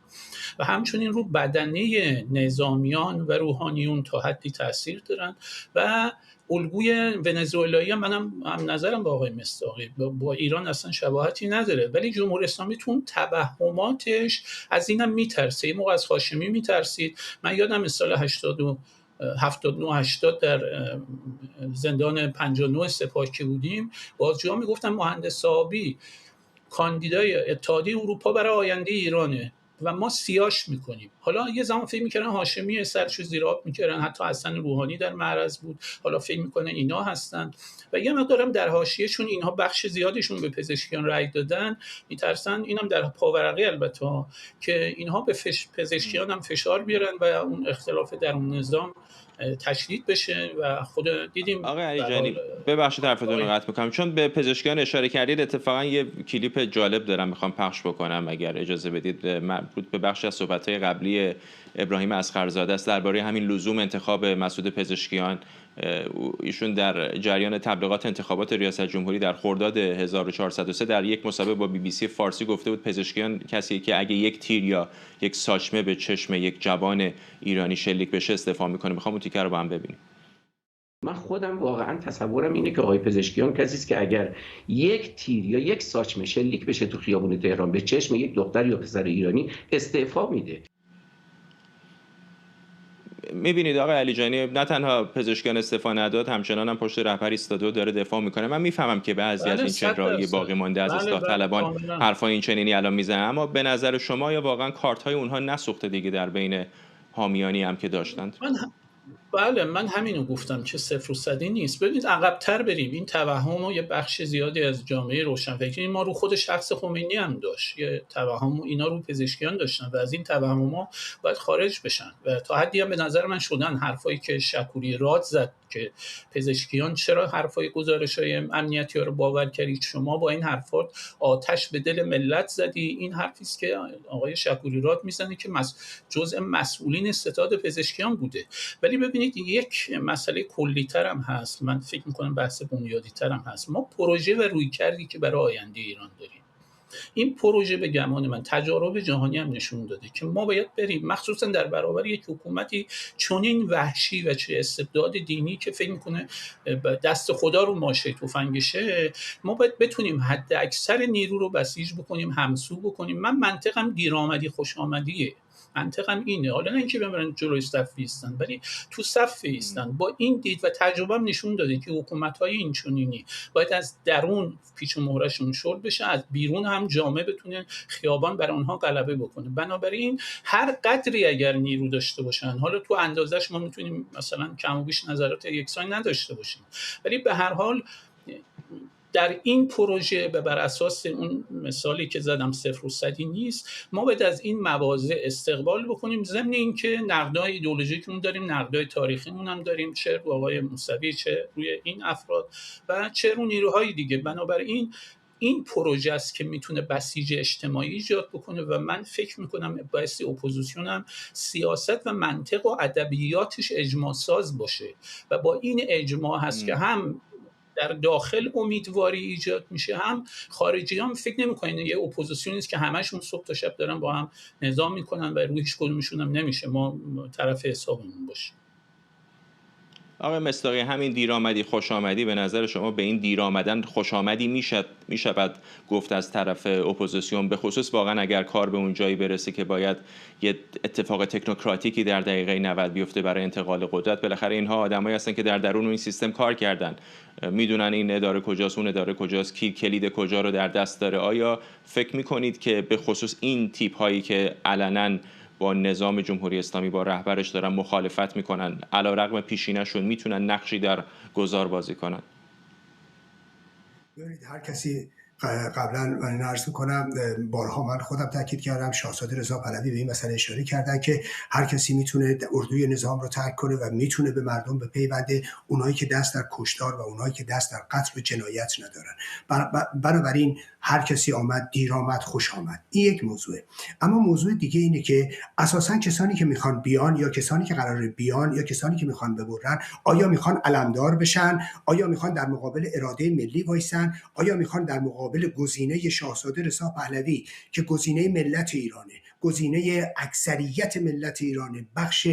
و همچنین رو بدنه نظامیان و روحانیون تا حدی تاثیر دارن. و الگوی ونزوئلایی منم هم نظرم با آقای مصداقی با ایران اصلا شباهتی نداره، ولی جمهوری اسلامی تو اون توهماتش از اینم میترسه. یه موقع از هاشمی میترسید. من یادم سال 79-80 در زندان 59 سپاه که بودیم، بازجوها میگفتن مهندس صاحبی کاندیدای اتحادیه اروپا برای آینده ایرانه و ما سیاش میکنیم. حالا یه زمان فکر میکردن هاشمی سرشو زیر آب میکردن، حتی حسن روحانی در معرض بود، حالا فکر میکنن اینا هستن. و یه مقدارم در حاشیه‌شون اینها بخش زیادشون به پزشکیان رأی دادن، میترسن اینم در پاورقی البته که اینها به پزشکیان هم فشار بیارن و اون اختلاف در اون نظام تشدید بشه. و خود دیدیم. آقای علیجانی ببخشید حرفتون رو قطع می‌کنم، چون به پزشکیان اشاره کردید، اتفاقا یه کلیپ جالب دارم میخوام پخش بکنم اگر اجازه بدید، مربوط به بخشی از صحبت‌های قبلی ابراهیم اصغرزاده است درباره همین لزوم انتخاب مسعود پزشکیان. ایشون در جریان تبلیغات انتخابات ریاست جمهوری در خرداد 1403 در یک مصاحبه با BBC فارسی گفته بود پزشکیان کسی که اگه یک تیر یا یک ساچمه به چشم یک جوان ایرانی شلیک بشه استعفا میکنه. میخوام اون تیکر رو با هم ببینیم. من خودم واقعا تصورم اینه که آقای پزشکیان کسی است که اگر یک تیر یا یک ساچمه شلیک بشه تو خیابون تهران به چشم یک دختر یا پسر ایرانی استعفا میده. میبینید آقای علیجانی نه تنها پزشکیان استعفا نداد، همچنان هم پشت رهبر ایستاده و داره دفاع میکنه. من میفهمم که بعضی از این چهره‌های باقی مانده از اصلاح طلبان حرفای این چنینی الان میزنن، اما به نظر شما یا واقعا کارت‌های اونها نسوخته دیگه در بین حامیانی هم که داشتند؟ بله من همینو گفتم که صفر و صدی نیست. ببینید عقب‌تر بریم، این توهم و یه بخش زیادی از جامعه روشنفکری ما رو خود شخص خمینی هم داشت، یه توهم اینا رو پزشکیان داشتن و از این توهم‌ها باید خارج بشن و تا حدی هم به نظر من شدن. حرفایی که شکوری راد زد که پزشکیان چرا حرفای گزارش‌های امنیتی رو باور کردید، شما با این حرفات آتش به دل ملت زدی، این حرفی است که آقای شکوری راد میزنه که جزء مسئولین ستاد پزشکیان بوده. ولی ببینید یک مسئله کلی‌تر هم هست، من فکر می‌کنم بحث بنیادی‌تر هم هست. ما پروژه و رویکردی که برای آینده ایران داریم، این پروژه به گمان من تجارب جهانی هم نشون داده که ما باید بریم، مخصوصا در برابر یک حکومتی چنین وحشی و چه استبداد دینی که فکر میکنه دست خدا رو ماشه تفنگشه، ما باید بتونیم حد اکثر نیرو رو بسیج بکنیم، همسو بکنیم. من منطقم دیرآمدی خوش آمدیه، منطقم اینه، حالا نه اینکه ببرن جلوی صف ایستن، ولی تو صف ایستن. با این دید و تجربه نشون داده که حکومت‌های اینچنینی باید از درون پیچ و مهرشون شل بشه، از بیرون هم جامعه بتونه خیابان بر اونها غلبه بکنه. بنابراین هر قدری اگر نیرو داشته باشن، حالا تو اندازش ما میتونیم مثلا کم و بیش نظرات یکسانی نداشته باشیم، ولی به هر حال در این پروژه و بر اساس اون مثالی که زدم صفر و صدی نیست، ما باید از این مواضع استقبال بکنیم، ضمن اینکه نقدای ایدئولوژیکمون داریم، نقدای تاریخیمون هم داریم، چه رو آقای موسوی، چه روی این افراد و چه رو نیروهای دیگه. بنابراین این پروژه است که میتونه بسیج اجتماعی ایجاد بکنه و من فکر میکنم باعث اپوزیسیون هم سیاست و منطق و ادبیاتش اجماع ساز باشه و با این اجماع هست که هم در داخل امیدواری ایجاد میشه، هم خارجی هم فکر نمی‌کنن یه اپوزیسیونی است که همشون صبح تا شب دارن با هم نظام میکنن و روی هیچ کدومشون هم نمیشه ما طرف حسابمون باشیم. آقای مصداقی، همین دیرآمدی خوش آمدی، به نظر شما به این دیرآمدن خوش آمدی میشود گفت از طرف اپوزیسیون، به خصوص واقعا اگر کار به اون جایی برسه که باید یه اتفاق تکنوکراتیکی در دقیقه 90 بیفته برای انتقال قدرت؟ بالاخره اینها آدمایی هستن که در درون این سیستم کار کردن، میدونن این اداره کجاست، اون اداره کجاست، کی کلید کجا رو در دست داره. آیا فکر میکنید که به خصوص این تیپ هایی که علنا با نظام جمهوری اسلامی با رهبرش دارن مخالفت میکنن، علیرغم پیشینه‌شون میتونن نقشی در گذار بازی کنن؟ ببینید هر کسی قبلا من عرض می‌کنم، بارها من خودم تاکید کردم، شاهزاده رضا پهلوی به این مسئله اشاره کردن که هر کسی میتونه اردوی نظام رو ترک کنه و میتونه به مردم بپیونده، اونایی که دست در کشتار و اونایی که دست در قتل و جنایت ندارن. بنابراین هر کسی آمد دیر آمد خوش آمد، این یک موضوعه. اما موضوع دیگه اینه که اساساً کسانی که میخوان بیان یا کسانی که قراره بیان یا کسانی که میخوان ببرن، آیا میخوان علمدار بشن، آیا میخوان در مقابل اراده ملی وایسن، آیا میخوان در مقابل گزینه شاهزاده رضا پهلوی که گزینه ملت ایرانه، گزینه اکثریت ملت ایرانه، بخش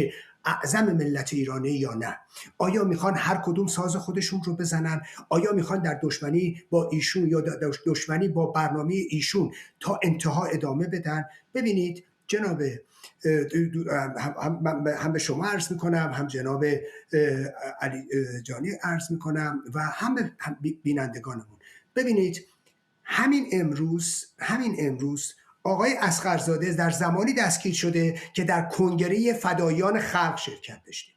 اعظم ملت ایرانه یا نه؟ آیا میخوان هر کدوم ساز خودشون رو بزنن؟ آیا میخوان در دشمنی با ایشون یا دشمنی با برنامه ایشون تا انتها ادامه بدن؟ ببینید جناب، هم به شما عرض میکنم، هم جناب علی جانی عرض میکنم و هم بینندگانمون، ببینید همین امروز آقای اصغرزاده در زمانی دستگیر شده که در کنگره فدایان خلق شرکت داشته.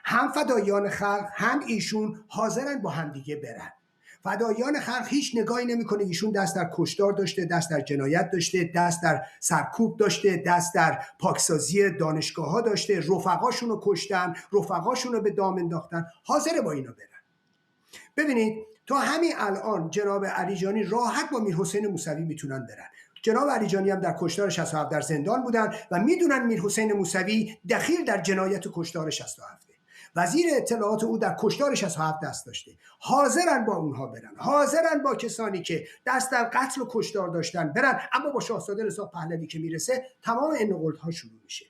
هم فدایان خلق هم ایشون حاضرن با همدیگه برن. فدایان خلق هیچ نگاهی نمیکنه ایشون دست در کشتار داشته، دست در جنایت داشته، دست در سرکوب داشته، دست در پاکسازی دانشگاه‌ها داشته، رفقاشون رو کشتن، رفقاشون رو به دام انداختن، حاضره با اینا برن. ببینید تا همین الان جناب علیجانی راحت با میرحسین موسوی میتونن برن. جناب علیجانی هم در کشتار 67 در زندان بودن و میدونن میرحسین موسوی دخیل در جنایت کشتار 67. وزیر اطلاعات او در کشتار 67 دست داشته. حاضرن با اونها برن، حاضرن با کسانی که دست در قتل و کشتار داشتن برن، اما با شاهزاده رضا پهلوی که میرسه تمام این قلدها شروع میشه.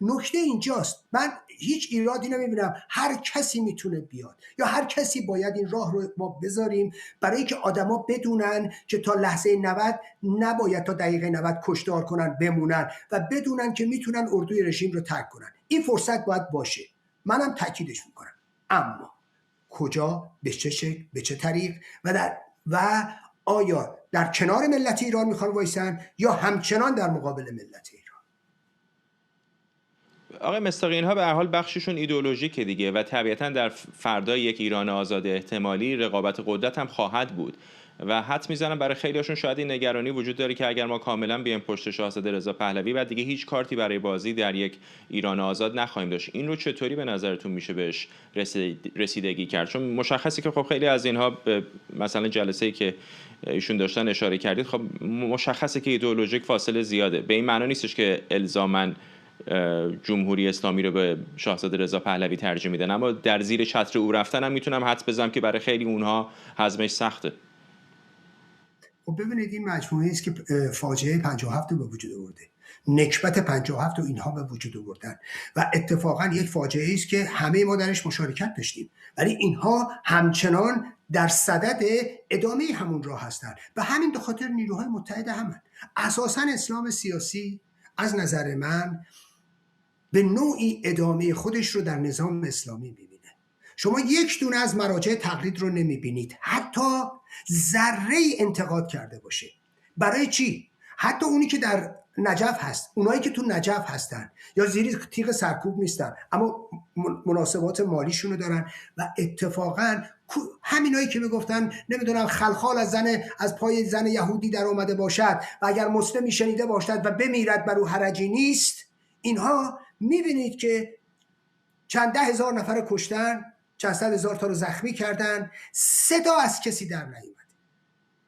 نکته اینجاست، من هیچ ایرادی نمیبینم، هر کسی میتونه بیاد یا هر کسی باید این راه رو ما بذاریم برای اینکه آدما بدونن که تا لحظه 90 نباید تا دقیقه 90 کشتار کنن بمونن و بدونن که میتونن اردوی رژیم رو ترک کنن. این فرصت باید باشه، منم تاکیدش میکنم. اما کجا، به چه شکل، به چه طریق و آیا در کنار ملت ایران میخوان وایسن یا همچنان در مقابل ملت ایران؟ آقای مصداقی، اینها به هر حال بخششون ایدئولوژیکه دیگه و طبیعتاً در فردای یک ایران آزاد احتمالی رقابت قدرت هم خواهد بود و حد میزنم برای خیلیاشون شاید این نگرانی وجود داره که اگر ما کاملا بیایم پشت شاهزاده رضا پهلوی بعد دیگه هیچ کارتی برای بازی در یک ایران آزاد نخواهیم داشت. این رو چطوری به نظرتون میشه بهش رسیدگی کرد؟ چون مشخصه که خب خیلی از اینها مثلا جلسه‌ای که ایشون داشتن اشاره کردید، خب مشخصه که ایدئولوژیک فاصله زیاده. به این معنی نیستش که الزاماً جمهوری اسلامی رو به شاهزاده رضا پهلوی ترجیح میدن، اما در زیر چتر او رفتن هم میتونم حدس بزنم که برای خیلی اونها هضمش سخته. خب ببینید این مجموعه است که فاجعه 57 رو به وجود آورده، نکبت 57 رو اینها به وجود آوردن و اتفاقا یک فاجعه است که همه ما درش مشارکت داشتیم، ولی اینها همچنان در صدد ادامه همون راه هستند و همین به خاطر نیروهای متحد همن. اساسا اسلام سیاسی از نظر من به نوعی ادامه خودش رو در نظام اسلامی میبینه. شما یک دونه از مراجع تقلید رو نمیبینید حتی ذره انتقاد کرده باشه. برای چی؟ حتی اونی که در نجف هست، اونایی که تو نجف هستن یا زیر تیغ سرکوب نیستن اما مناسبات مالیشونو دارن و اتفاقا همینایی که میگفتن نمیدونم خلخال از پای زن یهودی در اومده باشد و اگر مسلمی شنیده باشد و بمیرد بر او حرجی نیست، اینها میبینید که چند 10,000 نفر کشتن، چند 100,000 تا رو زخمی کردن، صدا از کسی در نیامد.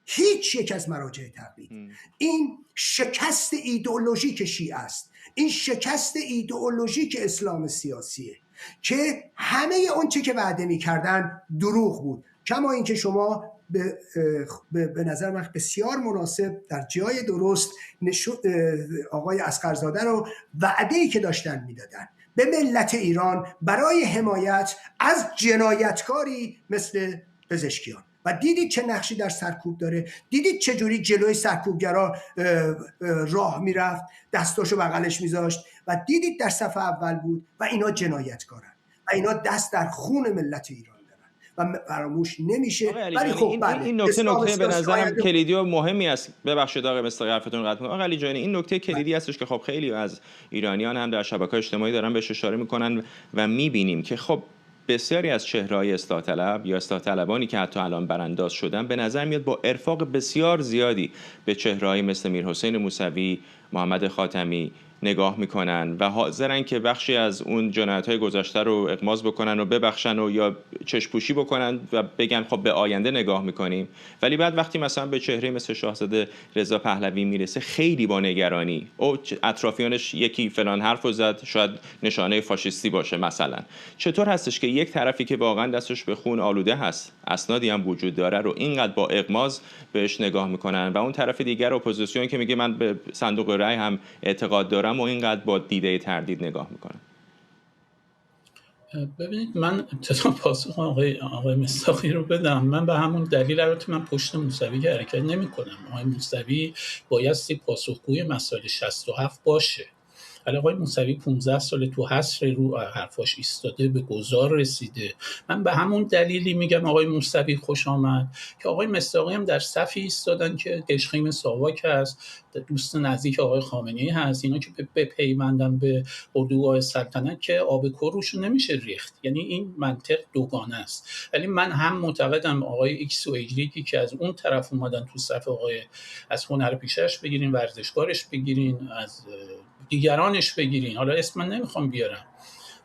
هیچ یک از مراجع تقلید. این شکست ایدئولوژیک شیعه است، این شکست ایدئولوژیک اسلام سیاسیه که همه اون چه که وعده می‌کردن دروغ بود. کما اینکه شما به نظر من بسیار مناسب در جای درست آقای اصغرزاده رو وعده‌ای که داشتن میدادن به ملت ایران برای حمایت از جنایتکاری مثل پزشکیان و دیدید چه نقشی در سرکوب داره، دیدید چه جوری جلوی سرکوبگرا راه میرفت، دستاشو بغلش میذاشت و دیدید در صف اول بود و اینا جنایتکارن و اینا دست در خون ملت ایران دارن و فراموش نمیشه. ولی خب این نکته به نظرم کلیدی و مهمی است. ببخشید آقای مصداقی حرفتون قطع می‌کنم. آقای علی جانی، این نکته کلیدی هستش که خب خیلی از ایرانیان هم در شبکه‌های اجتماعی دارن بهش اشاره میکنن و میبینیم که خب بسیاری از چهره‌های اصلاح طلب یا اصلاح طلبانی که حتی الان برانداز شدن به نظر میاد با ارفاق بسیار زیادی به چهره‌هایی مثل میرحسین موسوی، محمد خاتمی نگاه میکنن و حاضرن که بخشی از اون جنایت‌های گذشته رو اغماض بکنن و ببخشن و یا چشم‌پوشی بکنن و بگن خب به آینده نگاه میکنیم، ولی بعد وقتی مثلا به چهره مثل شاهزاده رضا پهلوی میرسه خیلی با نگرانی او اطرافیانش یکی فلان حرفو زد شاید نشانه فاشیستی باشه مثلا. چطور هستش که یک طرفی که واقعا دستش به خون آلوده هست، اسنادی هم وجود داره، رو اینقدر با اغماض بهش نگاه میکنن و اون طرف دیگر اپوزیسیون که میگه من به صندوق رای هم اعتقاد دارم و اینقدر با دیده تردید نگاه میکنن؟ ببینید من ابتدا پاسخ آقای مصداقی رو بدم. من به همون دلیل البته من پشت موسوی حرکت نمی‌کنم. آقای موسوی بایستی پاسخگوی مسائل 67 باشه. ولی آقای موسوی 15 سال تو حصر رو حرفاش ایستاده، به گذار رسیده. من به همون دلیلی میگم آقای موسوی خوش آمد که آقای مصداقی هم در صفی ایستادن که دشخیم ساواک هست، دوست نزدیک آقای خامنه‌ای هست، اینا که بپیوندن به اردوگاه سلطنت که آب کروشون نمیشه ریخت. یعنی این منطق دوگانه است. ولی من هم معتقدم آقای ایکس و ایگریکی که از اون طرف اومدن تو صف آقای از هنرپیشه‌اش بگیرین، ورزشکارش بگیرین، از دیگرانش بگیرین، حالا اسم من نمیخوام بیارم،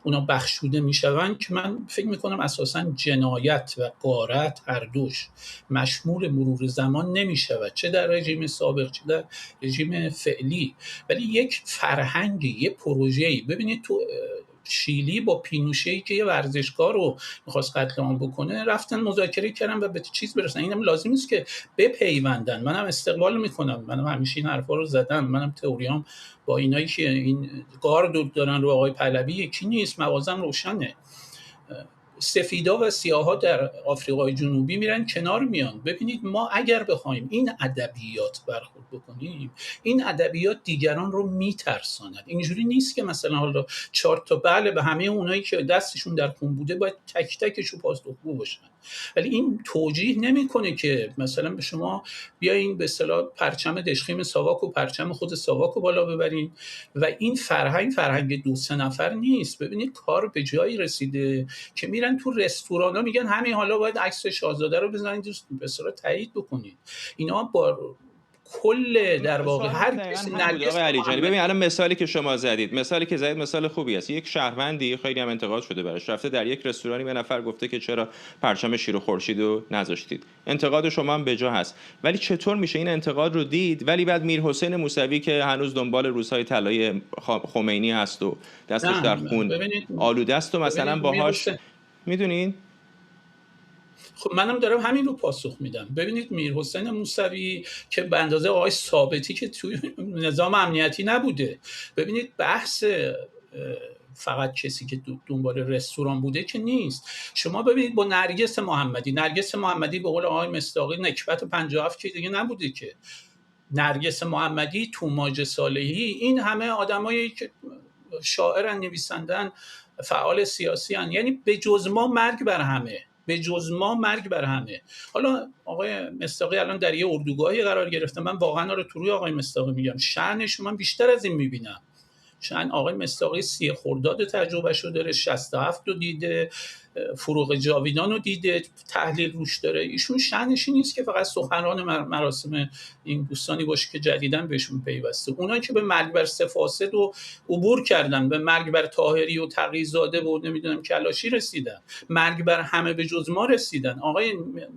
اونا بخشوده میشون که من فکر میکنم اساساً جنایت و غارت هر دوش مشمول مرور زمان نمیشود، چه در رژیم سابق چه در رژیم فعلی. ولی یک فرهنگی، یک پروژه‌ای، ببینید تو شیلی با پینوشه‌ای که یه ورزشکار رو می‌خواست قتل عام بکنه رفتن مذاکره کردن و به چیز برسن. اینم لازم نیست که بپیوندن. منم استقبال میکنم، منم همیشه این حرفا رو زدم، منم تئوریام با اینایی که این گارد دارن رو آقای پهلوی یکی نیست، موازم روشنه. سفیدا و سیاها در آفریقای جنوبی میرن کنار میان. ببینید ما اگر بخوایم این ادبیات برخورد بکنیم، این ادبیات دیگران رو میترساند. اینجوری نیست که مثلا حالا 4 تا بله به همه اونایی که دستشون در خون بوده باید تک تکشو پاسخگو باشن، ولی این توجیه نمیکنه که مثلا به شما بیاین به اصطلاح پرچم دشخیم ساواک و پرچم خود ساواک رو بالا ببرین و این فرهنگ 2-3 نفر نیست. ببینید کار به جایی رسیده که میرن تو رستورانا میگن همین حالا باید عکس شاهزاده رو بزنید به اصطلاح تایید بکنید. اینا با کل در واقع هر کسی نرگس علیجانی. ببین الان مثالی که شما زدید، مثال خوبی است. یک شهروندی خیلی هم انتقاد شده براش، رفته در یک رستورانی به نفر گفته که چرا پرچم شیر و خورشید رو نذاشتید. انتقاد شما هم بجا هست، ولی چطور میشه این انتقاد رو دید ولی بعد میرحسین موسوی که هنوز دنبال روزهای طلایی خمینی هست و دستش در خون آلوده است و مثلا باهاش میدونین؟ خب منم دارم همین رو پاسخ میدم. ببینید میرحسین موسوی که به اندازه آقای ثابتی که توی نظام امنیتی نبوده، ببینید بحث فقط کسی که دنبال رستوران بوده که نیست. شما ببینید با نرگس محمدی به قول آقای مصداقی نکبت 57 که دیگه نبوده که. نرگس محمدی، توماج صالحی، این همه آدمایی که شاعرن، نویسندن، فعال سیاسی هن. یعنی به جز ما مرگ بر همه. حالا آقای مصداقی الان در یه اردوگاهی قرار گرفته، من واقعا رو تو روی آقای مصداقی میگم، شأنش من بیشتر از این میبینم. شأن آقای مصداقی 30 خرداد تجربهشو داره، 67 رو دیده، فروغ جاویدان رو دیده، تحلیل روش داره. ایشون شأنش نیست که فقط سخنران مراسم این دوستانی باشه که جدیداً بهشون پیوسته. اونایی که به مرگ بر 3 فاسد و عبور کردن، به مرگ بر طاهری و تقی‌زاده و نمیدونم کلاشی رسیدن، مرگ بر همه به جز ما رسیدن.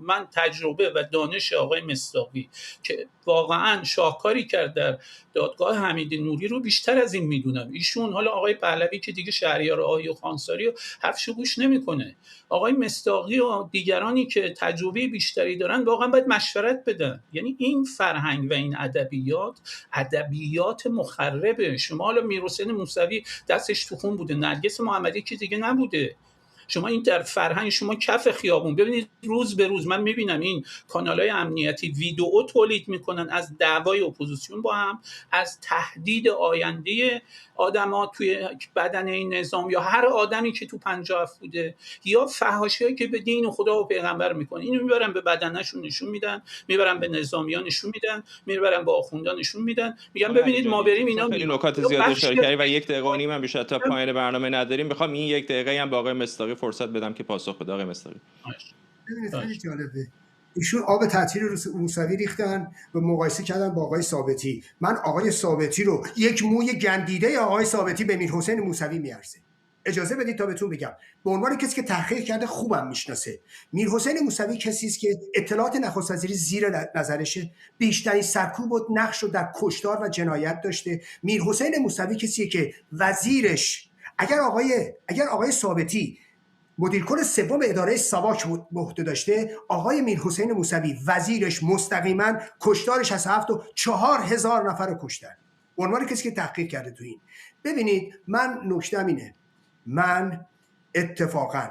من تجربه و دانش آقای مصداقی که واقعاً شاهکاری کرد در دادگاه حمید نوری رو بیشتر از این میدونم. ایشون حالا آقای پهلوی که دیگه شهریار آهی و خانساری و حرفشو گوش نمیکنه، آقای مصداقی و دیگرانی که تجربه بیشتری دارن واقعا باید مشورت بدن. یعنی این فرهنگ و این ادبیات مخربه. شما حالا میرحسین موسوی دستش تو خون بوده، نرگس محمدی که دیگه نبوده. شما این در فرهنگ شما کف خیابون ببینید، روز به روز من میبینم این کانال‌های امنیتی ویدئو تولید میکنن از دعوای اپوزیسیون با هم، از تهدید آینده آدم‌ها توی بدن این نظام یا هر آدمی که تو 57 بوده، یا فحاشی‌هایی که به دین و خدا و پیغمبر میکنن. اینو میبرن به بدنشون نشون میدن، میبرن به نظامیان نشون میدن، میبرن به آخوندان نشون میدن، میگن ببینید ما بریم اینا. خیلی نکات زیاد اشاره کردید و 1 دقیقه و نیم هم بیشتر تا پایان برنامه نداریم. میخوام این 1 دقیقه هم با آقای مصداقی فرصت بدم که پاسخ بده. آقای مصداقی ببینید خیلی جالبه، ایشون آب تعطیل موسوی ریختن و مقایسه کردن با آقای ثابتی. من آقای ثابتی رو، یک موی گندیده آقای ثابتی به میرحسین موسوی میارزه. اجازه بدید تا بهتون بگم، به عنوان کسی که تحقیق کرده خوبم میشناسه، میرحسین موسوی کسی است که اطلاعات نخست وزیری زیر نظرشه، بیشترین سرکوب و نقش رو در کشتار و جنایت داشته. میرحسین موسوی کسیه که وزیرش، اگر آقای ثابتی مدیرکل 3 اداره ساواک عهده داشته، آقای میرحسین موسوی وزیرش مستقیما کشتارش از 7 و 4000 نفر رو کشتن. به عنوان کسی که تحقیق کرده تو این. ببینید من نکتم اینه، من اتفاقا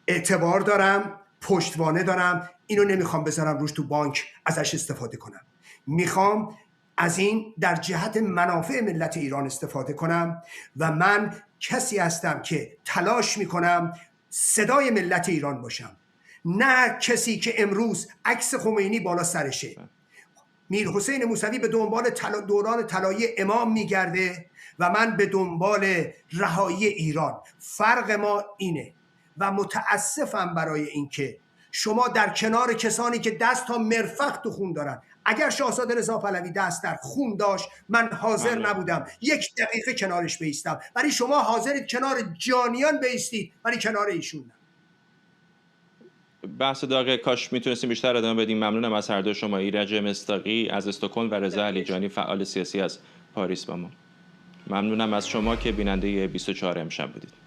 اعتبار دارم، پشتوانه دارم، اینو نمیخوام بذارم روش تو بانک ازش استفاده کنم. میخوام از این در جهت منافع ملت ایران استفاده کنم و من کسی هستم که تلاش میکنم صدای ملت ایران باشم، نه کسی که امروز عکس خمینی بالا سرشه. میرحسین موسوی به دنبال دوران طلایی امام میگرده و من به دنبال رهایی ایران. فرق ما اینه و متاسفم برای اینکه شما در کنار کسانی که دست تا مرفق تو خون دارن، اگر شاهزاده رضا پهلوی دست در خون داشت من حاضر نبودم 1 دقیقه کنارش بایستم، ولی شما حاضرید کنار جانیان بایستید ولی کنار ایشون نه. بحث داغ کاش میتونستیم بیشتر ادامه بدیم. ممنونم از هر دو شما، ایرج مصداقی از استکهلم و رضا علیجانی فعال سیاسی از پاریس با ما. ممنونم از شما که بیننده 24 امشب بودید.